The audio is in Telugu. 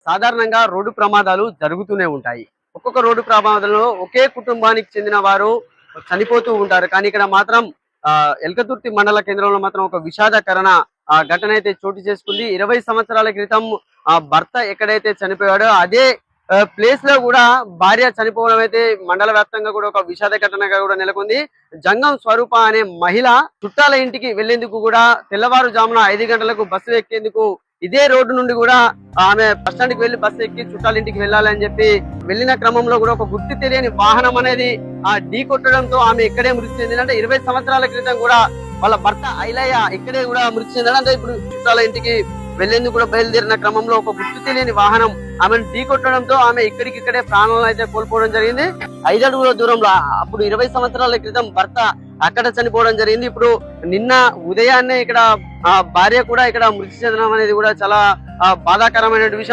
సాధారణంగా రోడ్డు ప్రమాదాలు జరుగుతూనే ఉంటాయి. ఒక్కొక్క రోడ్డు ప్రమాదంలో ఒకే కుటుంబానికి చెందిన వారు చనిపోతూ ఉంటారు. కానీ ఇక్కడ మాత్రం ఎల్కతుర్తి మండల కేంద్రంలో మాత్రం ఒక విషాదకరణ ఘటన అయితే చోటు చేసుకుంది. 20 సంవత్సరాల క్రితం భర్త ఎక్కడైతే చనిపోయాడో అదే ప్లేస్ లో కూడా భార్య చనిపోవడం అయితే మండల వ్యాప్తంగా కూడా ఒక విషాద ఘటనగా కూడా నెలకొంది. జంగం స్వరూప అనే మహిళ చుట్టాల ఇంటికి వెళ్లేందుకు కూడా తెల్లవారుజామున 5 గంటలకు బస్సు ఎక్కేందుకు ఇదే రోడ్డు నుండి కూడా ఆమె బస్ స్టాండ్ కి వెళ్లి బస్సు ఎక్కి చుట్టాల ఇంటికి వెళ్ళాలని చెప్పి వెళ్లిన క్రమంలో కూడా ఒక గుర్తు తెలియని వాహనం అనేది ఢీ కొట్టడంతో ఆమె ఇక్కడే మృతి చెందింది. అంటే 20 సంవత్సరాల క్రితం కూడా వాళ్ళ భర్త ఐలయ్య ఇక్కడే కూడా మృతి చెందాడు. అంటే ఇప్పుడు చుట్టాల ఇంటికి వెళ్లేందుకు కూడా బయలుదేరిన క్రమంలో ఒక గుర్తు తెలియని వాహనం ఆమెను ఢీ కొట్టడంతో ఆమె ఇక్కడికిక్కడే ప్రాణాలను అయితే కోల్పోవడం జరిగింది. 5 అడుగుల దూరంలో అప్పుడు 20 సంవత్సరాల క్రితం భర్త అక్కడ చనిపోవడం జరిగింది. ఇప్పుడు నిన్న ఉదయాన్నే ఇక్కడ భార్య కూడా ఇక్కడ మృతి చెందడం అనేది కూడా చాలా బాధాకరమైన విషయం.